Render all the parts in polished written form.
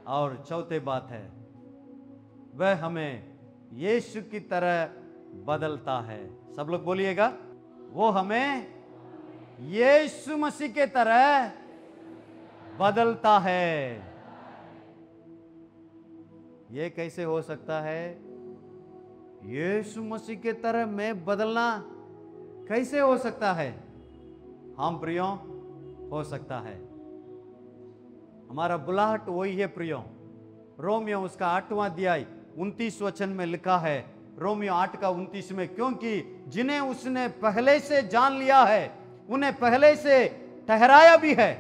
और चौथे बात है, वह हमें यीशु की तरह बदलता है। सब लोग बोलिएगा, वो हमें यीशु मसीह के तरह बदलता है। ये कैसे हो सकता है? यीशु मसीह के तरह मैं बदलना कैसे हो सकता है? हम प्रियो, हो सकता है। हमारा बुलाहट वही है प्रियो। रोमियो उसका 8वां अध्याय 29 वचन में लिखा है, रोमियो 8 का 29 में, क्योंकि जिन्हें उसने पहले से जान लिया है उन्हें पहले से ठहराया भी है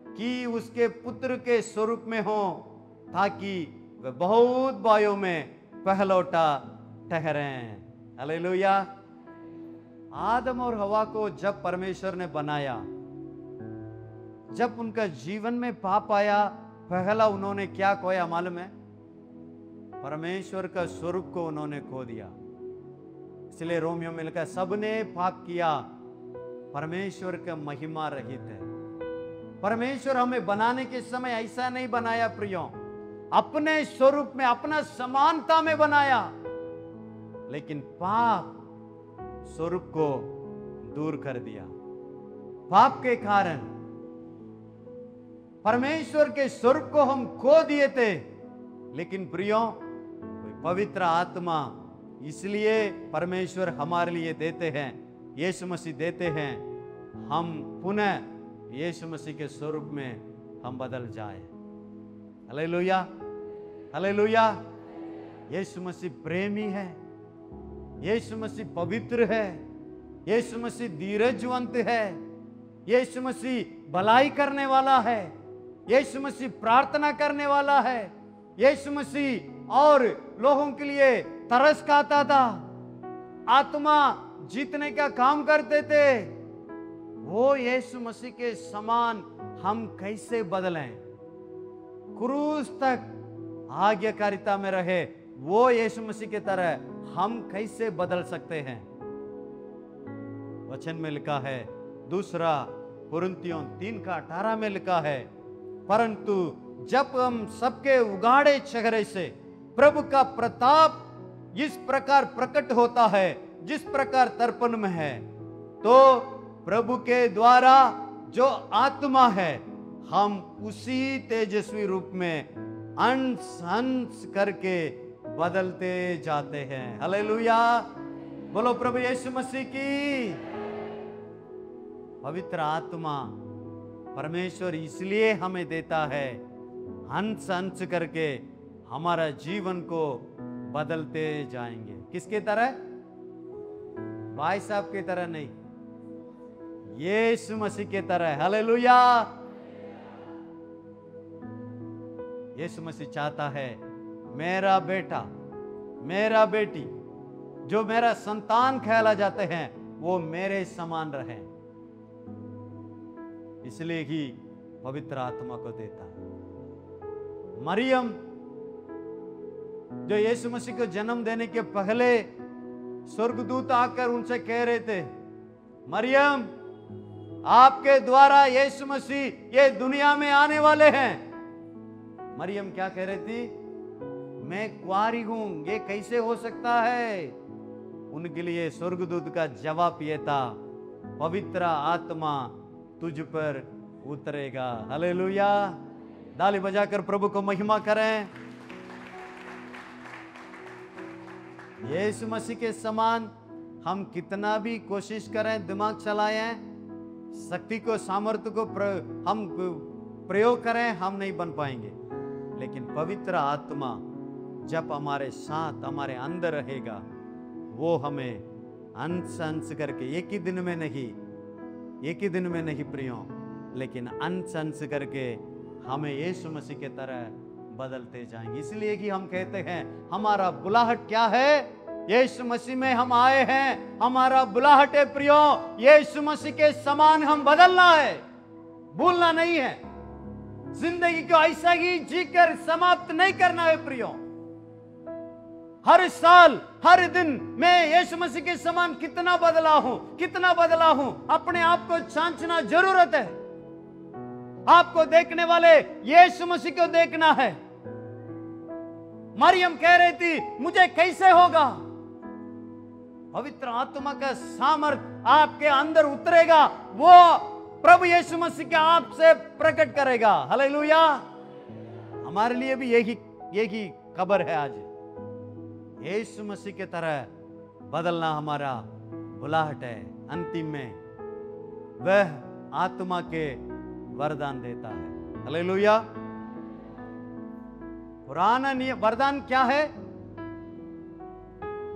कि उसके पुत्र के स्वरूप में हो, ताकि वे बहुत भाइयों में पहलौटा ठहरें। हालेलुया। आदम और हवा को जब परमेश्वर ने बनाया, जब उनका जीवन में पाप आया, पहला उन्होंने क्या खोया मालूम है? परमेश्वर का स्वरूप को उन्होंने खो दिया। इसलिए रोमियो में लिखा, सबने पाप किया, परमेश्वर का महिमा रहित है। परमेश्वर हमें बनाने के समय ऐसा नहीं बनाया प्रियो, अपने स्वरूप में, अपना समानता में बनाया, लेकिन पाप स्वरूप को दूर कर दिया। पाप के कारण परमेश्वर के स्वरूप को हम खो दिए थे। लेकिन प्रियो, पवित्र आत्मा इसलिए परमेश्वर हमारे लिए देते हैं, यीशु मसीह देते हैं, हम पुनः यीशु मसीह के स्वरूप में हम बदल जाए। Hallelujah, hallelujah. यीशु मसीह प्रेमी है, यीशु मसीह पवित्र है, यीशु मसीह धीरजवंत है, यीशु मसीह भलाई करने वाला है, यीशु मसीह प्रार्थना करने वाला है, यीशु मसीह और लोगों के लिए तरस खाता था, आत्मा जीतने का काम करते थे। वो यीशु मसीह के समान हम कैसे बदलें? क्रूस तक आज्ञाकारिता में रहे वो यीशु मसीह की तरह हम कैसे बदल सकते हैं? वचन में लिखा है, दूसरा कुरिन्थियों 3:18 में लिखा है, परंतु जब हम सबके उगाड़े चेहरे से प्रभु का प्रताप इस प्रकार प्रकट होता है जिस प्रकार दर्पण में है, तो प्रभु के द्वारा जो आत्मा है, हम उसी तेजस्वी रूप में अंश अंश करके बदलते जाते हैं। हालेलुया, बोलो प्रभु यीशु मसीह की। पवित्र आत्मा परमेश्वर इसलिए हमें देता है, अंश अंश करके हमारा जीवन को बदलते जाएंगे। किसके तरह? भाई साहब की तरह नहीं, यीशु मसीह के तरह। हालेलुया। यीशु मसीह चाहता है मेरा बेटा, मेरा बेटी, जो मेरा संतान कहला जाते हैं, वो मेरे समान रहे। इसलिए ही पवित्र आत्मा को देता है। मरियम जो यीशु मसीह को जन्म देने के पहले स्वर्गदूत आकर उनसे कह रहे थे, मरियम आपके द्वारा यीशु मसीह ये दुनिया में आने वाले हैं। मरियम क्या कह रही थी? मैं कुंवारी हूं, ये कैसे हो सकता है? उनके लिए स्वर्गदूत का जवाब ये था, पवित्र आत्मा तुझ पर उतरेगा। हालेलुया। ताली बजाकर प्रभु को महिमा करें। यीशु मसीह के समान हम कितना भी कोशिश करें, दिमाग चलाएं, शक्ति को, सामर्थ्य को हम प्रयोग करें, हम नहीं बन पाएंगे। लेकिन पवित्र आत्मा जब हमारे साथ, हमारे अंदर रहेगा, वो हमें अंश अंश करके, एक ही दिन में नहीं प्रियो, लेकिन अंश अंश करके हमें यीशु मसीह के तरह बदलते जाएंगे। इसलिए कि हम कहते हैं हमारा बुलाहट क्या है? यीशु मसीह में हम आए हैं, हमारा बुलाहट है प्रियो, यीशु मसीह के समान हम बदलना है, भूलना नहीं है। जिंदगी को ऐसा ही जीकर समाप्त नहीं करना है प्रियो। हर साल, हर दिन मैं यीशु मसीह के समान कितना बदला हूं, अपने आप को जांचना जरूरत है। आपको देखने वाले यीशु मसीह को देखना है। मरियम कह रही थी मुझे कैसे होगा? पवित्र आत्मा का सामर्थ आपके अंदर उतरेगा, वो प्रभु यीशु मसीह के आप से प्रकट करेगा। हालेलुया। हमारे लिए भी यही खबर है आज। यीशु मसीह के तरह बदलना हमारा बुलाहट है। अंतिम में वह आत्मा के वरदान देता है। हालेलुया। पुराना वरदान क्या है?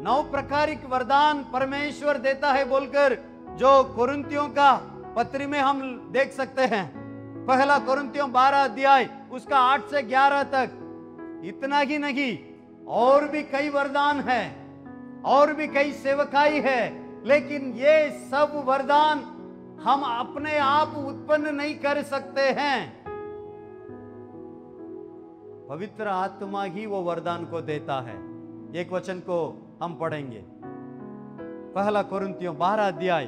9 प्रकारिक वरदान परमेश्वर देता है बोलकर जो कुरिन्थियों का पत्री में हम देख सकते हैं। पहला कुरिन्थियों 12 अध्याय उसका 8 से 11 तक। इतना ही नहीं, और भी कई वरदान है, और भी कई सेवकाई है, लेकिन ये सब वरदान हम अपने आप उत्पन्न नहीं कर सकते हैं। पवित्र आत्मा ही वो वरदान को देता है। एक वचन को हम पढ़ेंगे, पहला कुरिन्थियों 12 अध्याय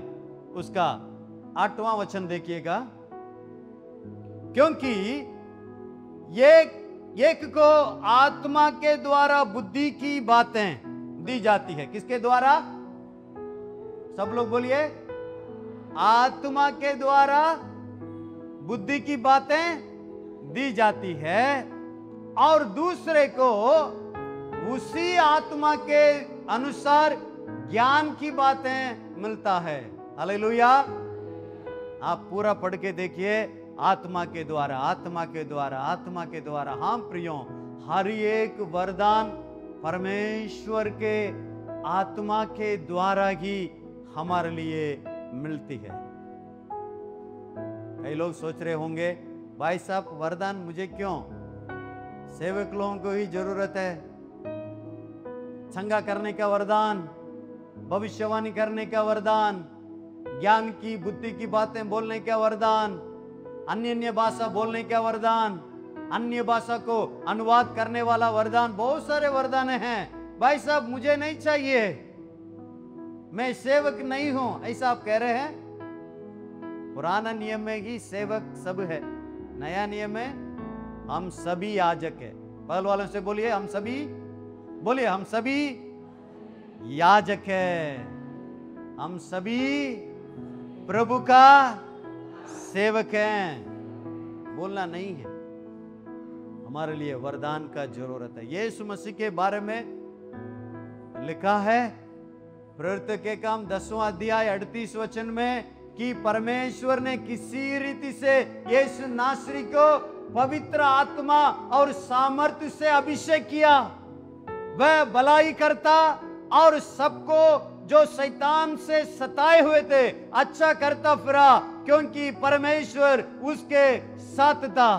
उसका 8वां वचन देखिएगा। क्योंकि एक को आत्मा के द्वारा बुद्धि की बातें दी जाती है। किसके द्वारा? सब लोग बोलिए, आत्मा के द्वारा बुद्धि की बातें दी जाती है, और दूसरे को उसी आत्मा के अनुसार ज्ञान की बातें मिलता है। हालेलुया। आप पूरा पढ़ के देखिए, आत्मा के द्वारा, आत्मा के द्वारा, आत्मा के द्वारा। हाँ प्रियो, हर एक वरदान परमेश्वर के आत्मा के द्वारा ही हमारे लिए मिलती है। कई लोग सोच रहे होंगे, भाई साहब वरदान मुझे क्यों? सेवक लोगों को ही जरूरत है। चंगा करने का वरदान, भविष्यवाणी करने का वरदान, ज्ञान की बुद्धि की बातें बोलने का वरदान, अन्य भाषा बोलने का वरदान, अन्य भाषा को अनुवाद करने वाला वरदान, बहुत सारे वरदान हैं। भाई साहब मुझे नहीं चाहिए, मैं सेवक नहीं हूं, ऐसा आप कह रहे हैं? पुराना नियम में ही सेवक सब है, नया नियम में हम सभी याजक है। बगल वालों से बोलिए, हम सभी, बोलिए हम सभी याजक है। हम सभी प्रभु का सेवक हैं। बोलना नहीं है, हमारे लिए वरदान का जरूरत है। यीशु मसीह के बारे में लिखा है प्रवृत्ति के काम 10वां अध्याय 38 वचन में कि परमेश्वर ने किसी रीति से यीशु नासरी को पवित्र आत्मा और सामर्थ्य से अभिषेक किया। वह भलाई करता और सबको जो शैतान से सताए हुए थे अच्छा करता फिरा, क्योंकि परमेश्वर उसके साथ था।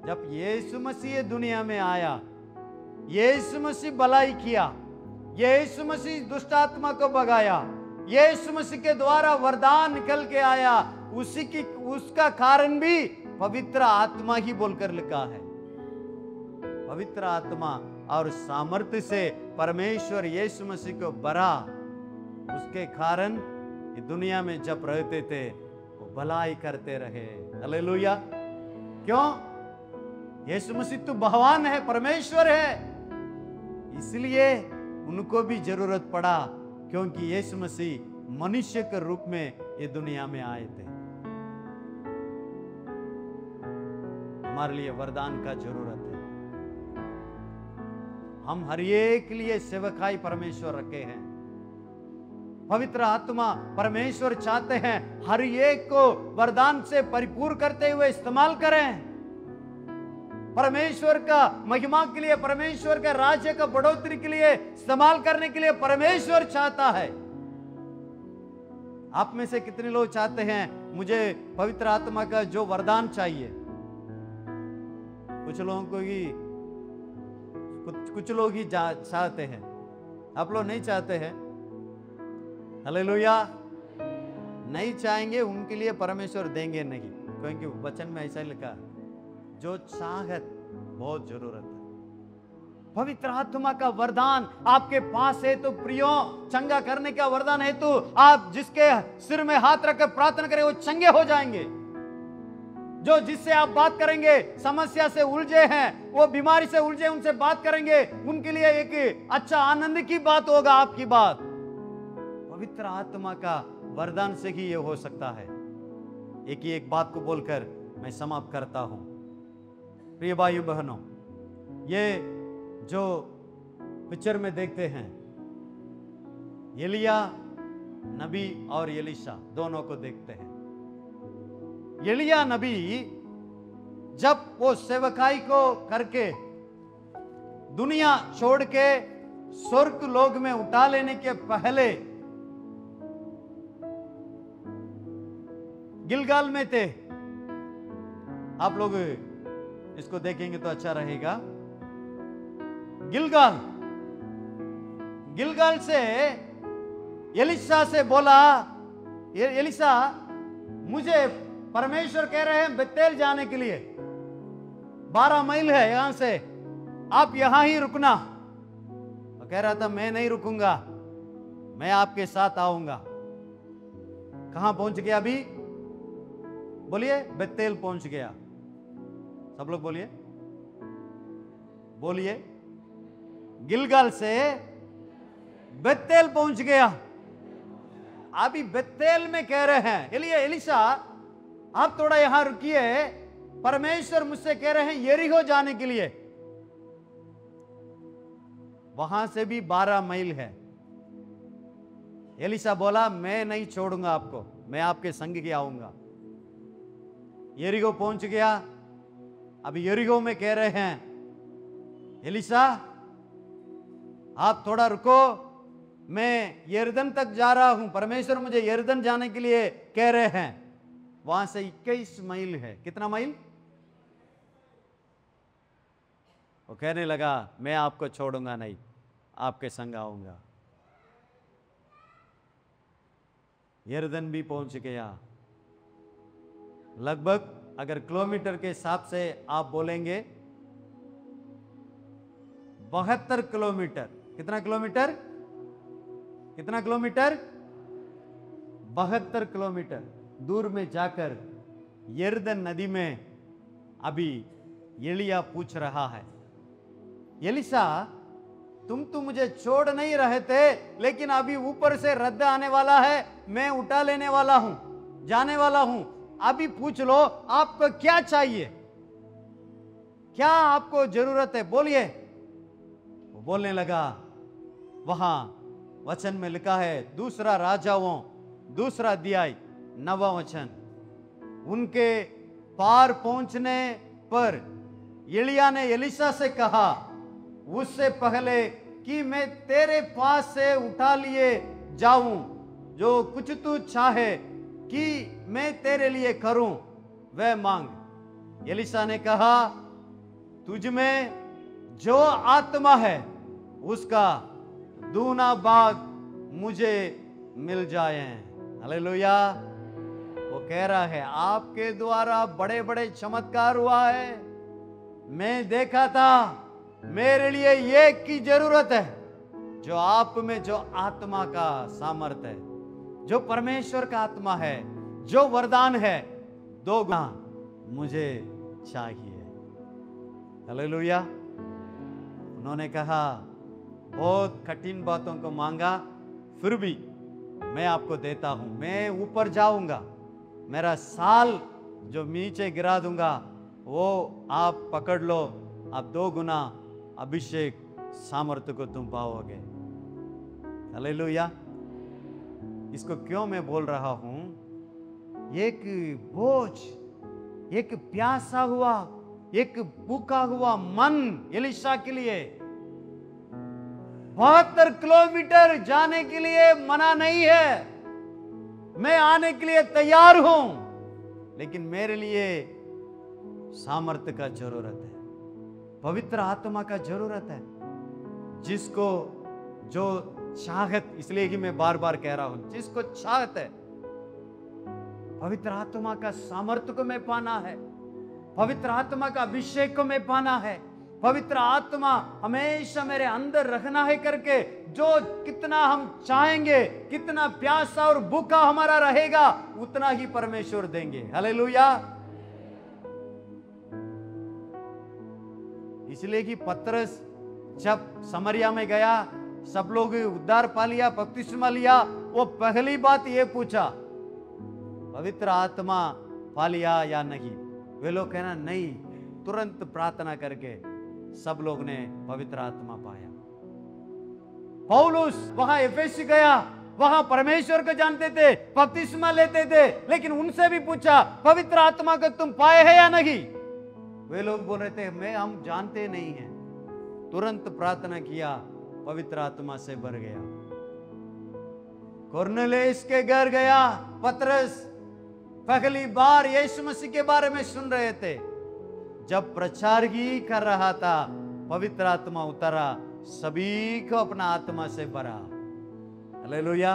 जब यीशु मसीह दुनिया में आया, यीशु मसीह भलाई किया, यीशु मसीह दुष्ट आत्मा को भगाया, यीशु मसीह के द्वारा वरदान निकल के आया, उसका कारण भी पवित्र आत्मा ही बोलकर लिखा है। पवित्र आत्मा और सामर्थ्य से परमेश्वर यीशु मसीह को भरा, उसके कारण ये दुनिया में जब रहते थे वो भलाई करते रहे। हालेलुया। क्यों? यीशु मसीह तो भगवान है, परमेश्वर है, इसलिए उनको भी जरूरत पड़ा, क्योंकि यीशु मसीह मनुष्य के रूप में ये दुनिया में आए थे। हमारे लिए वरदान का जरूरत है। हम हर एक के लिए सेवकाई परमेश्वर रखे हैं। पवित्र आत्मा परमेश्वर चाहते हैं हर एक को वरदान से परिपूर्ण करते हुए इस्तेमाल करें। परमेश्वर का महिमा के लिए, परमेश्वर के राज्य का बढ़ोतरी के लिए इस्तेमाल करने के लिए परमेश्वर चाहता है। आप में से कितने लोग चाहते हैं मुझे पवित्र आत्मा का जो वरदान चाहिए? कुछ लोगों को ही, कुछ लोग ही चाहते हैं, आप लोग नहीं चाहते हैं। हालेलुया। नहीं चाहेंगे उनके लिए परमेश्वर देंगे नहीं, क्योंकि वचन में ऐसा लिखा, जो चाहत बहुत जरूरत है। पवित्र आत्मा का वरदान आपके पास है तो प्रियो, चंगा करने का वरदान है तो आप जिसके सिर में हाथ रखकर प्रार्थना करें वो चंगे हो जाएंगे। जो जिससे आप बात करेंगे समस्या से उलझे हैं, वो बीमारी से उलझे, उनसे बात करेंगे, उनके लिए एक अच्छा आनंद की बात होगा आपकी बात। पवित्र आत्मा का वरदान से ही ये हो सकता है। एक ही एक बात को बोलकर मैं समाप्त करता हूं। प्रिय भाइयों बहनों, ये जो पिक्चर में देखते हैं, एलिया नबी और एलीशा दोनों को देखते हैं। एलिया नबी जब वो सेवकाई को करके दुनिया छोड़ के स्वर्ग लोक में उठा लेने के पहले गिलगाल में थे। आप लोग इसको देखेंगे तो अच्छा रहेगा। गिलगाल से एलीशा से बोला, एलीशा मुझे परमेश्वर कह रहे हैं बेतेल जाने के लिए, 12 मील है यहां से, आप यहां ही रुकना। तो कह रहा था मैं नहीं रुकूंगा, मैं आपके साथ आऊंगा। कहां पहुंच गया अभी? बोलिए, बेतेल पहुंच गया। सब लोग बोलिए, बोलिए, गिलगाल से बेतेल पहुंच गया। अभी बेतेल में कह रहे हैं एलीशा आप थोड़ा यहां रुकिए, परमेश्वर मुझसे कह रहे हैं यरीहो जाने के लिए। वहां से भी 12 मील है। एलीशा बोला मैं नहीं छोड़ूंगा आपको, मैं आपके संग ही आऊंगा। यरीहो पहुंच गया। अभी यरीहो में कह रहे हैं एलीशा आप थोड़ा रुको, मैं यरदन तक जा रहा हूं, परमेश्वर मुझे यरदन जाने के लिए कह रहे हैं। वहां से 21 मील है। कितना मील? वो कहने लगा मैं आपको छोड़ूंगा नहीं, आपके संग आऊंगा। यरदन भी पहुंच गया। लगभग अगर किलोमीटर के हिसाब से आप बोलेंगे 72 किलोमीटर। कितना किलोमीटर? कितना किलोमीटर? 72 किलोमीटर दूर में जाकर यरदन नदी में अभी एलिया पूछ रहा है, एलीशा तुम तो मुझे छोड़ नहीं रहे थे, लेकिन अभी ऊपर से रद्द आने वाला है, मैं उठा लेने वाला हूं, जाने वाला हूं। अभी पूछ लो आपको क्या चाहिए, क्या आपको जरूरत है, बोलिए। वो बोलने लगा, वहां वचन में लिखा है, दूसरा राजाओं 2 अध्याय 9वां वचन, उनके पार पहुंचने पर एलिया ने एलीशा से कहा, उससे पहले कि मैं तेरे पास से उठा लिए जाऊं, जो कुछ तू चाहे कि मैं तेरे लिए करूं वह मांग। एलीशा ने कहा, तुझ में जो आत्मा है उसका दूना भाग मुझे मिल जाए। हालेलुया। वो कह रहा है आपके द्वारा बड़े बड़े चमत्कार हुआ है, मैं देखा था, मेरे लिए एक की जरूरत है, जो आप में जो आत्मा का सामर्थ है, जो परमेश्वर का आत्मा है, जो वरदान है, 2 गुना मुझे चाहिए। हालेलुया। उन्होंने कहा बहुत कठिन बातों को मांगा, फिर भी मैं आपको देता हूं, मैं ऊपर जाऊंगा, मेरा साल जो नीचे गिरा दूंगा वो आप पकड़ लो, आप 2 गुना अभिषेक सामर्थ्य को तुम पाओगे। हालेलुया। इसको क्यों मैं बोल रहा हूं? एक बोझ, एक प्यासा हुआ, एक भूखा हुआ मन एलीशा के लिए 72 किलोमीटर जाने के लिए मना नहीं है, मैं आने के लिए तैयार हूं, लेकिन मेरे लिए सामर्थ्य का जरूरत है, पवित्र आत्मा का जरूरत है, जिसको जो चाहत, इसलिए कि मैं बार बार कह रहा हूं, जिसको चाहत है पवित्र आत्मा का सामर्थ्य को मैं पाना है, पवित्र आत्मा का अभिषेक को मैं पाना है, पवित्र आत्मा हमेशा मेरे अंदर रखना है करके, जो कितना हम चाहेंगे, कितना प्यासा और भूखा हमारा रहेगा, उतना ही परमेश्वर देंगे। हालेलुया। इसलिए कि पतरस जब समरिया में गया, सब लोग उद्धार पा लिया, बपतिस्मा लिया, वो पहली बात ये पूछा, पवित्र आत्मा पा लिया या नहीं? वे लोग कहना नहीं, तुरंत प्रार्थना करके सब लोग ने पवित्र आत्मा पाया। पौलुस वहां एफेसी गया, वहां परमेश्वर को जानते थे, बपतिस्मा लेते थे, लेकिन उनसे भी पूछा पवित्र आत्मा को तुम पाए हैं या नहीं? वे लोग बोल रहे थे हम जानते नहीं हैं। तुरंत प्रार्थना किया, पवित्र आत्मा से भर गया। कुरनेलियुस के घर गया, पतरस पहली बार यीशु मसीह के बारे में सुन रहे थे। जब प्रचार ही कर रहा था, पवित्र आत्मा उतरा, सभी को अपना आत्मा से भरा। हालेलुया।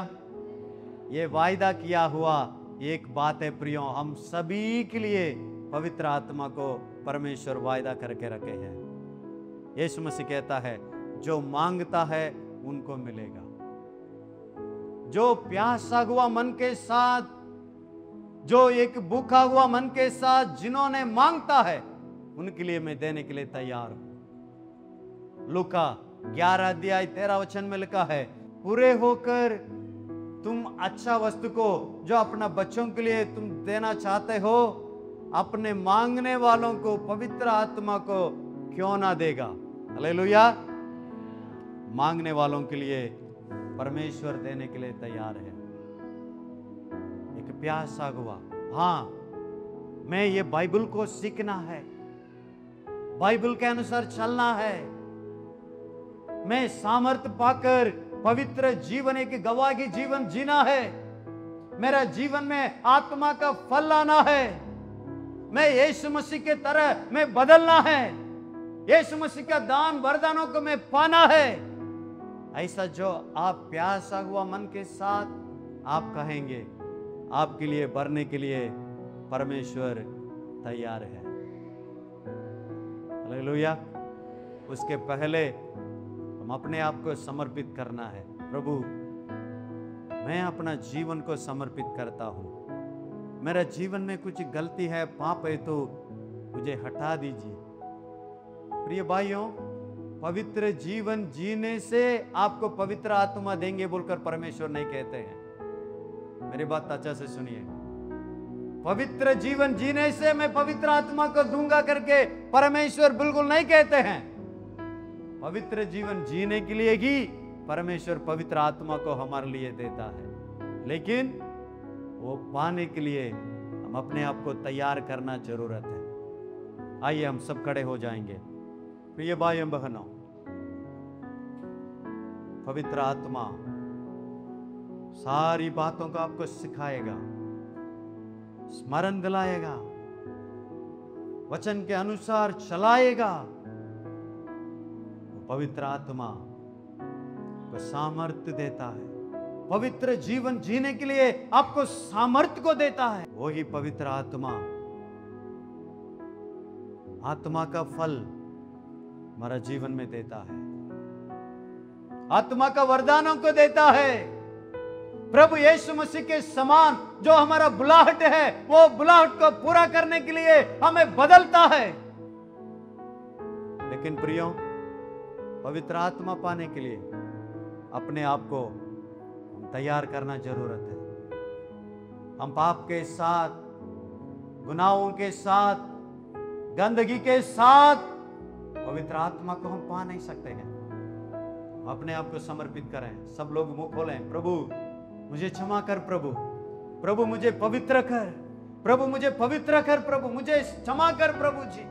ये वायदा किया हुआ एक बात है प्रियो, हम सभी के लिए पवित्र आत्मा को परमेश्वर वायदा करके रखे हैं। यीशु मसीह कहता है जो मांगता है उनको मिलेगा। जो प्यासा हुआ मन के साथ, जो एक भूखा हुआ मन के साथ जिन्होंने मांगता है, उनके लिए मैं देने के लिए तैयार हूं। लूका 11 अध्याय 13 वचन में लिखा है, पूरे होकर तुम अच्छा वस्तु को जो अपना बच्चों के लिए तुम देना चाहते हो, अपने मांगने वालों को पवित्र आत्मा को क्यों ना देगा। हालेलुया। मांगने वालों के लिए परमेश्वर देने के लिए तैयार है। एक प्यासा हुआ, हाँ मैं ये बाइबल को सीखना है, बाइबल के अनुसार चलना है, मैं सामर्थ्य पाकर पवित्र जीवन, एक गवाह की जीवन जीना है, मेरा जीवन में आत्मा का फल लाना है, मैं यीशु मसीह के तरह मैं बदलना है, यीशु मसीह का दान वरदानों को मैं पाना है। ऐसा जो आप प्यासा हुआ मन के साथ आप कहेंगे, आपके लिए भरने के लिए परमेश्वर तैयार है। हालेलुया। उसके पहले हम अपने आप को समर्पित करना है। प्रभु मैं अपना जीवन को समर्पित करता हूं, मेरा जीवन में कुछ गलती है, पाप है तो मुझे हटा दीजिए। प्रिय भाइयों, पवित्र जीवन जीने से आपको पवित्र आत्मा देंगे बोलकर परमेश्वर नहीं कहते हैं। मेरी बात अच्छा से सुनिए, पवित्र जीवन जीने से मैं पवित्र आत्मा को दूंगा करके परमेश्वर बिल्कुल नहीं कहते हैं। पवित्र जीवन जीने के लिए ही परमेश्वर पवित्र आत्मा को हमारे लिए देता है, लेकिन वो पाने के लिए हम अपने आप को तैयार करना जरूरत है। आइए हम सब खड़े हो जाएंगे। प्रिय भाइयों बहनों, पवित्र आत्मा सारी बातों को आपको सिखाएगा, स्मरण दिलाएगा, वचन के अनुसार चलाएगा। पवित्र आत्मा को सामर्थ्य देता है, पवित्र जीवन जीने के लिए आपको सामर्थ्य को देता है। वही पवित्र आत्मा, आत्मा का फल हमारा जीवन में देता है, आत्मा का वरदानों को देता है। प्रभु यीशु मसीह के समान जो हमारा बुलाहट है, वो बुलाहट को पूरा करने के लिए हमें बदलता है। लेकिन प्रियो, पवित्र आत्मा पाने के लिए अपने आप को तैयार करना जरूरत है। हम पाप के साथ, गुनाहों के साथ, गंदगी के साथ पवित्र आत्मा को हम पा नहीं सकते हैं। अपने आप को समर्पित करें। सब लोग मुंह खोलें। प्रभु मुझे क्षमा कर, प्रभु प्रभु मुझे पवित्र कर, प्रभु मुझे पवित्र कर, प्रभु मुझे क्षमा कर प्रभु जी।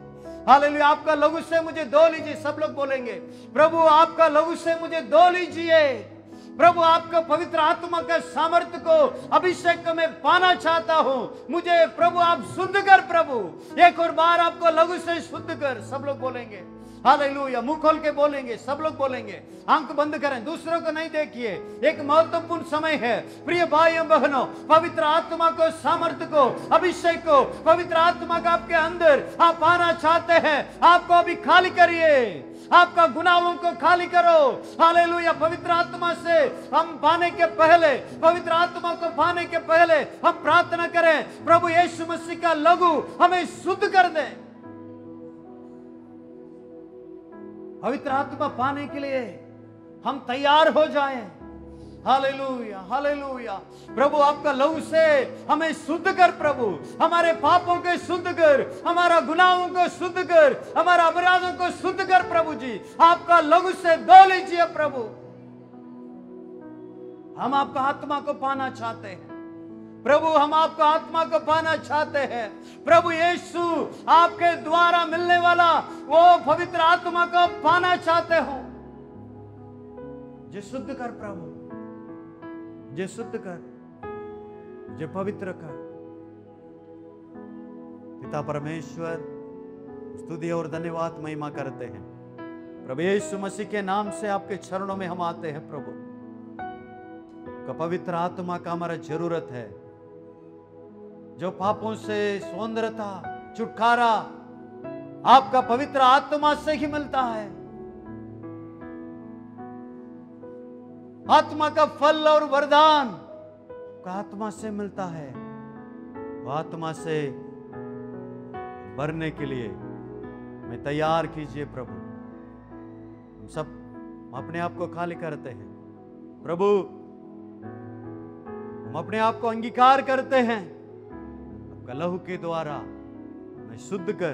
हालेलुया। आपका लहू से मुझे धो लीजिए। सब लोग बोलेंगे, प्रभु आपका लहू से मुझे धो लीजिए। प्रभु आपका पवित्र आत्मा का सामर्थ्य को, अभिषेक को मैं पाना चाहता हूं। मुझे प्रभु आप शुद्ध कर, प्रभु एक और बार आपको लहू से शुद्ध कर। सब लोग बोलेंगे हालेलुया। मुंह खोल के बोलेंगे, सब लोग बोलेंगे। आंख बंद करें, दूसरों को नहीं देखिए। एक महत्वपूर्ण समय है प्रिय भाइयों बहनों, पवित्र आत्मा को, सामर्थ्य को, अभिषेक को, पवित्र आत्मा का आपके अंदर आप पाना चाहते हैं। आपको अभी खाली करिए, आपका गुनाहों को खाली करो। हालेलुया। पवित्र आत्मा से हम पाने के पहले, पवित्र आत्मा को पाने के पहले हम प्रार्थना करें, प्रभु यीशु मसीह का लहू हमें शुद्ध कर दे। पवित्र आत्मा पाने के लिए हम तैयार हो जाएं। Hallelujah, hallelujah. प्रभु आपका लहू से हमें शुद्ध कर प्रभु, हमारे पापों को शुद्ध कर, हमारा गुनाहों को शुद्ध कर, हमारा अपराधों को शुद्ध कर प्रभु जी। आपका लहू से धो लीजिए प्रभु। हम आपका आत्मा को पाना चाहते हैं प्रभु, हम आपका आत्मा को पाना चाहते हैं प्रभु यीशु। आपके द्वारा मिलने वाला वो पवित्र आत्मा को पाना चाहते हो। जे शुद्ध कर प्रभु, जे शुद्ध कर, जे पवित्र कर। पिता परमेश्वर स्तुति और धन्यवाद महिमा करते हैं प्रभु यीशु मसीह के नाम से। आपके चरणों में हम आते हैं प्रभु। का पवित्र आत्मा का हमारा जरूरत है, जो पापों से स्वतंत्रता, छुटकारा आपका पवित्र आत्मा से ही मिलता है। आत्मा का फल और वरदान का आत्मा से मिलता है। वो आत्मा से भरने के लिए मैं तैयार कीजिए प्रभु। हम सब अपने आप को खाली करते हैं प्रभु, हम अपने आप को अंगीकार करते हैं। आपका लहू के द्वारा मैं शुद्ध कर,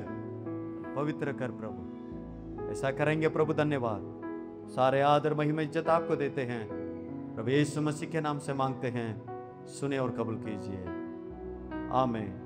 पवित्र कर प्रभु। ऐसा करेंगे प्रभु। धन्यवाद। सारे आदर महिमा इज्जत आपको देते हैं प्रभु यीशु मसीह के नाम से मांगते हैं। सुने और कबूल कीजिए। आमीन।